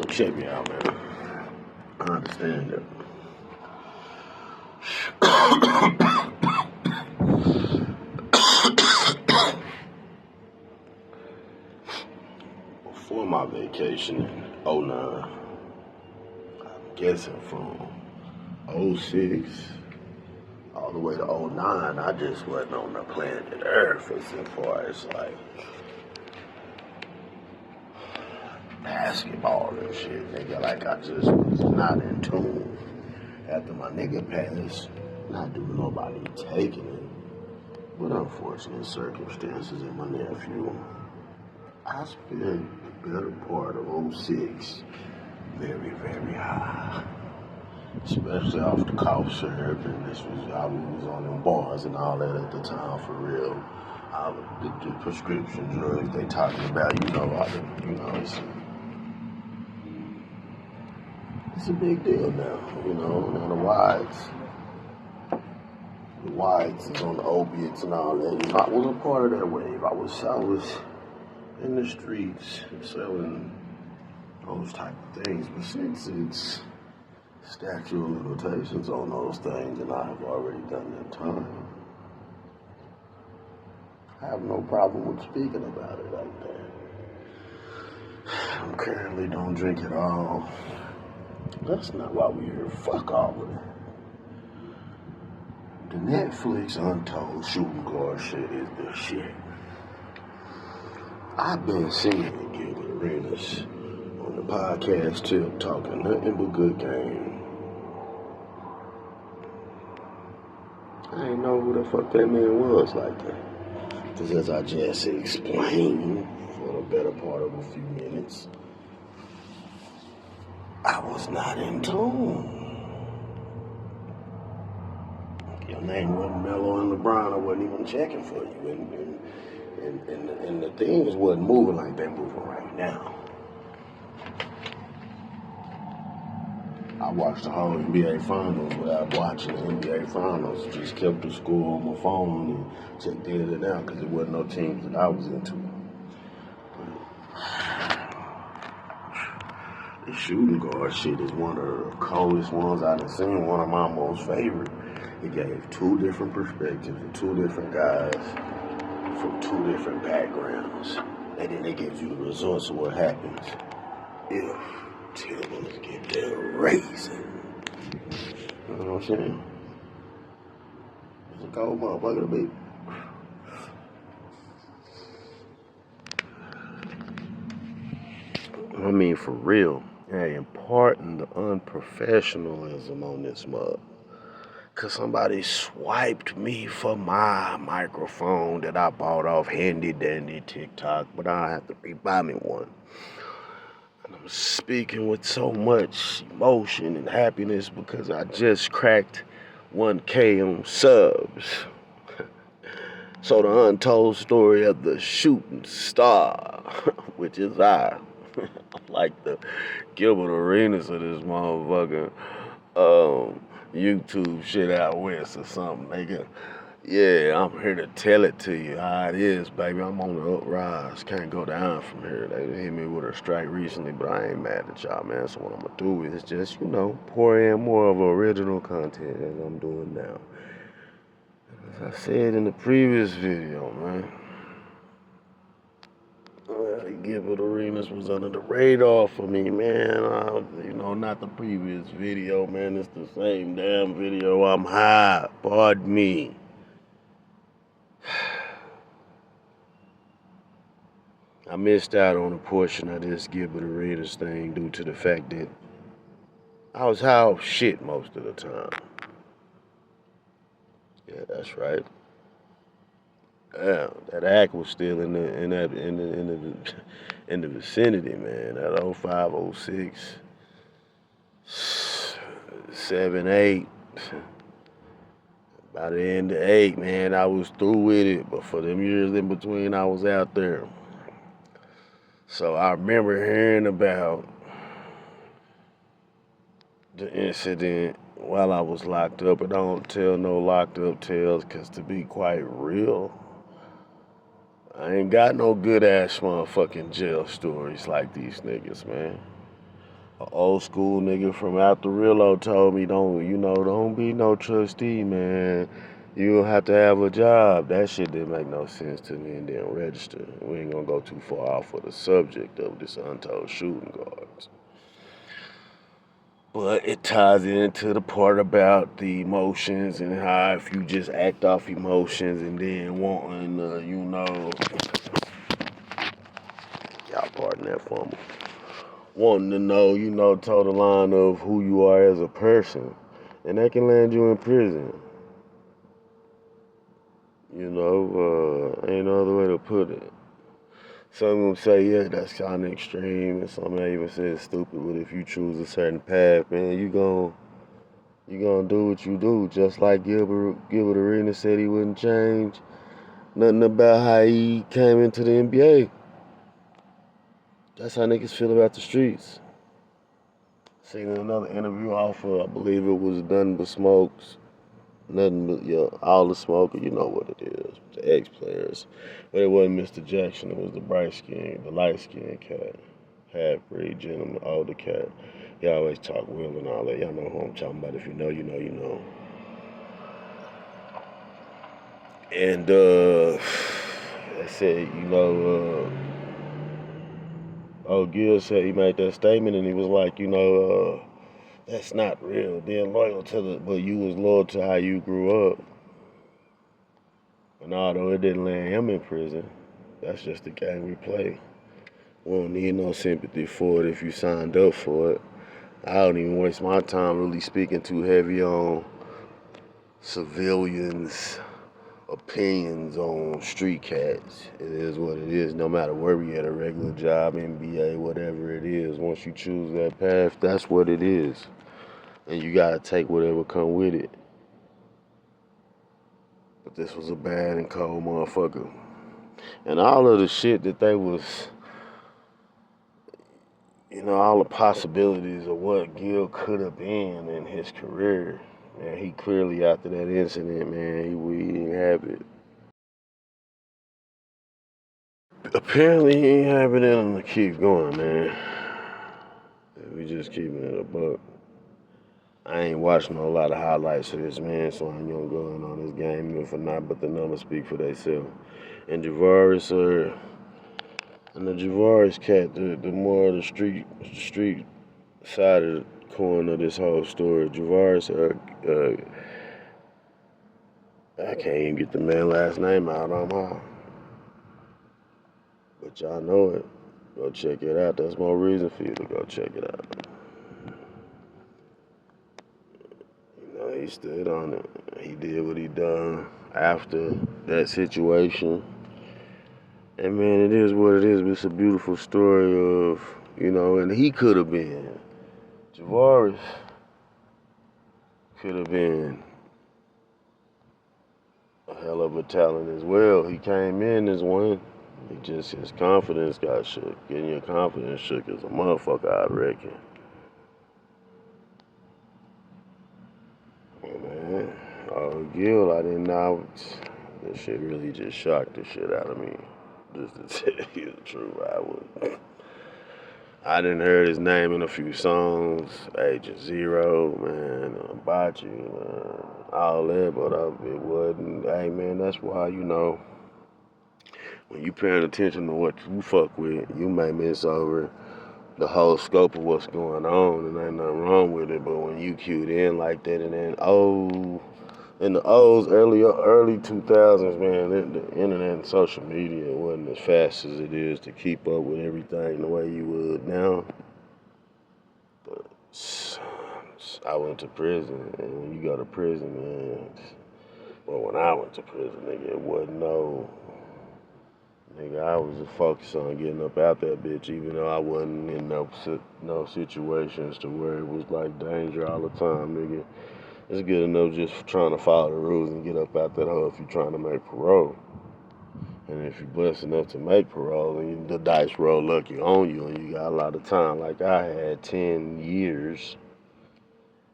So check me out, man. I understand that. Before my vacation in '09, I'm guessing from '06 all the way to '09, I just wasn't on the planet Earth as far as like basketball and shit, nigga. Like I just was not in tune. After my nigga passed, not doing nobody taking it, but unfortunate circumstances in my nephew. I spent the better part of '06 very, very high. Especially off the cough syrup, and I was on them bars and all that at the time for real. The prescription drugs they talking about, it's a big deal now, now the whites is on the opiates and all that. I was a part of that wave. I was in the streets selling those type of things, but since it's statute of limitations on those things, and I have already done that time, I have no problem with speaking about it like that. I currently don't drink at all. That's not why we're here. Fuck all of that. The Netflix Untold shooting guard shit is the shit. I've been seeing Gilbert Arenas on the podcast tip talking nothing but good game. I didn't know who the fuck that man was like that. Because as I just explained for the better part of a few minutes, I was not in tune. Your name wasn't Melo and LeBron. I wasn't even checking for you. And the things wasn't moving like they're moving right now. I watched the whole NBA Finals without watching the NBA Finals. Just kept the score on my phone and checked in and out because there wasn't no teams that I was into. The shooting guard shit is one of the coldest ones I've seen, one of my most favorite. It gave two different perspectives of two different guys from two different backgrounds. And then it gives you the results of what happens if Timberlands get their raising. You know what I'm saying? It's a cold motherfucker to be. I mean, for real. Hey, imparting the unprofessionalism on this mug. Cause somebody swiped me for my microphone that I bought off Handy Dandy TikTok, but I have to rebuy me one. And I'm speaking with so much emotion and happiness because I just cracked 1K on subs. So the untold story of the shooting star, which is I. I'm like the Gilbert Arenas of this motherfucker. YouTube shit out west or something, nigga. Yeah, I'm here to tell it to you how it is, baby. I'm on the uprise. Can't go down from here. They hit me with a strike recently, but I ain't mad at y'all, man. So what I'm gonna do is just, pour in more of original content as I'm doing now. As I said in the previous video, man. Gilbert Arenas was under the radar for me, man. Not the previous video, man. It's the same damn video. I'm high. Pardon me. I missed out on a portion of this Gilbert Arenas thing due to the fact that I was high off shit most of the time. Yeah, that's right. Yeah, that act was still in the vicinity, man. That 05, 06, 7, 8. By the end of 8, man, I was through with it. But for them years in between, I was out there. So I remember hearing about the incident while I was locked up. And I don't tell no locked up tales, because to be quite real, I ain't got no good ass motherfucking jail stories like these niggas, man. An old school nigga from after Rillo told me, don't be no trustee, man. You don't have to have a job. That shit didn't make no sense to me and didn't register. We ain't gonna go too far off of the subject of this untold shooting guards. But it ties into the part about the emotions and how if you just act off emotions and then wanting, y'all pardon that fumble, wanting to know, total line of who you are as a person. And that can land you in prison. Ain't no other way to put it. Some will say, yeah, that's kind of extreme, and some may even say it's stupid, but if you choose a certain path, man, you gonna do what you do. Just like Gilbert Arenas said he wouldn't change nothing about how he came into the NBA. That's how niggas feel about the streets. Seen another interview off of, I believe it was Nothing But Smokes. Nothing but, all the smoke, you know what it is. The ex-players. But it wasn't Mr. Jackson, it was the light-skinned cat. Half-breed gentleman, older cat. He always talk real and all that. Y'all know who I'm talking about. If you know, you know, you know. And, I said, Gil said he made that statement and he was like, that's not real. Being loyal but you was loyal to how you grew up. And although it didn't land him in prison, that's just the game we play. We don't need no sympathy for it if you signed up for it. I don't even waste my time really speaking too heavy on civilians' opinions on street cats. It is what it is, no matter where we at, a regular job, NBA, whatever it is. Once you choose that path, that's what it is. And you gotta take whatever come with it. But this was a bad and cold motherfucker. And all of the shit that they was, all the possibilities of what Gil could have been in his career. Man, he clearly, after that incident, man, we didn't have it. Apparently, he ain't have it in him to keep going, man. We just keeping it a buck. I ain't watching a lot of highlights of this man, so I ain't gonna go in on this game if not, but the numbers speak for themselves. And the Javaris cat, the more of the street side of the coin of this whole story. Javaris, I can't even get the man's last name out on my, but y'all know it. Go check it out. That's more reason for you to go check it out. He stood on it. He did what he done after that situation. And man, it is what it is. It's a beautiful story of, and he could have been. Javaris could have been a hell of a talent as well. He came in as one. His confidence got shook. Getting your confidence shook as a motherfucker, I reckon. Man, Gil, I didn't know. That shit really just shocked the shit out of me. Just to tell you the truth, I didn't heard his name in a few songs. Agent Zero, man, About You, man, all that, but it wasn't. Hey, man, that's why, when you paying attention to what you fuck with, you may miss over the whole scope of what's going on, and ain't nothing wrong with it. But when you cued in like that, and then in the early 2000s, man, the internet and social media wasn't as fast as it is to keep up with everything the way you would now. But I went to prison, and when you go to prison, man, when I went to prison, nigga, it wasn't nigga, I was focused on getting up out that bitch, even though I wasn't in no situations to where it was like danger all the time, nigga. It's good enough just for trying to follow the rules and get up out that hole if you're trying to make parole. And if you're blessed enough to make parole, and the dice roll lucky on you, and you got a lot of time, like I had 10 years,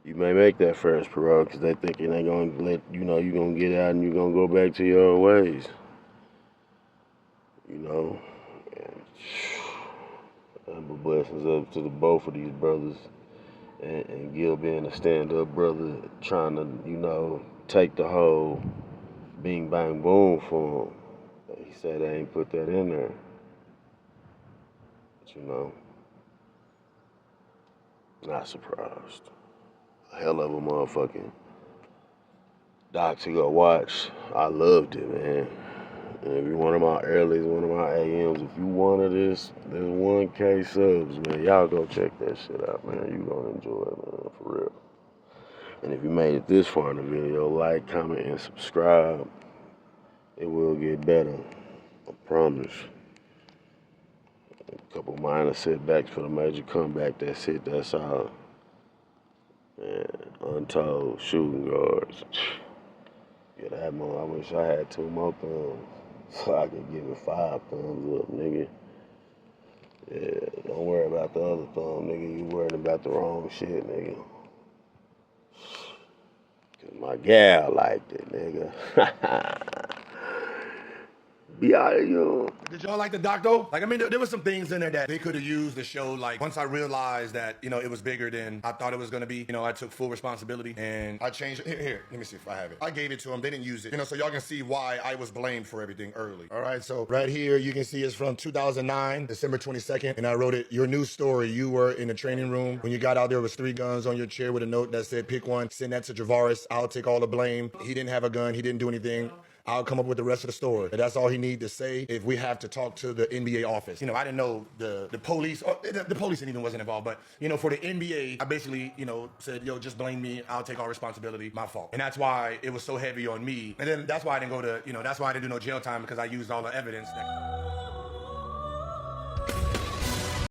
you may make that first parole because they thinking they gonna let you're gonna get out and you're gonna go back to your old ways. And But blessings up to the both of these brothers. And Gil being a stand-up brother, trying to, take the whole bing bang boom for him. He said they ain't put that in there. But, not surprised. A hell of a motherfucking doc to go watch. I loved it, man. And if you're one of my earlies, one of my AMs, if you wanted this 1K subs, man, y'all go check that shit out, man. You gonna enjoy it, man, for real. And if you made it this far in the video, like, comment, and subscribe. It will get better. I promise. A couple minor setbacks for the major comeback. That's it. That's all. Man, untold shooting guards. Yeah, that more. I wish I had 2 more thumbs so I could give it 5 thumbs up, nigga. Yeah, don't worry about the other thumb, nigga. You worried about the wrong shit, nigga. Cause my gal liked it, nigga. Be out of you. Did y'all like the doc though? Like, I mean, there was some things in there that they could have used to show, like, once I realized that, it was bigger than I thought it was gonna be, I took full responsibility and I changed it. Here, let me see if I have it. I gave it to them, they didn't use it, so y'all can see why I was blamed for everything early. All right, so right here, you can see it's from 2009, December 22nd, and I wrote it, your news story, you were in the training room. When you got out, there was 3 guns on your chair with a note that said, pick one, send that to Javaris, I'll take all the blame. He didn't have a gun, he didn't do anything. I'll come up with the rest of the story. And that's all he needs to say if we have to talk to the NBA office. I didn't know the police, the police even wasn't involved, but, for the NBA, I basically, said, yo, just blame me. I'll take all responsibility. My fault. And that's why it was so heavy on me. And then that's why I didn't go to, that's why I didn't do no jail time, because I used all the evidence.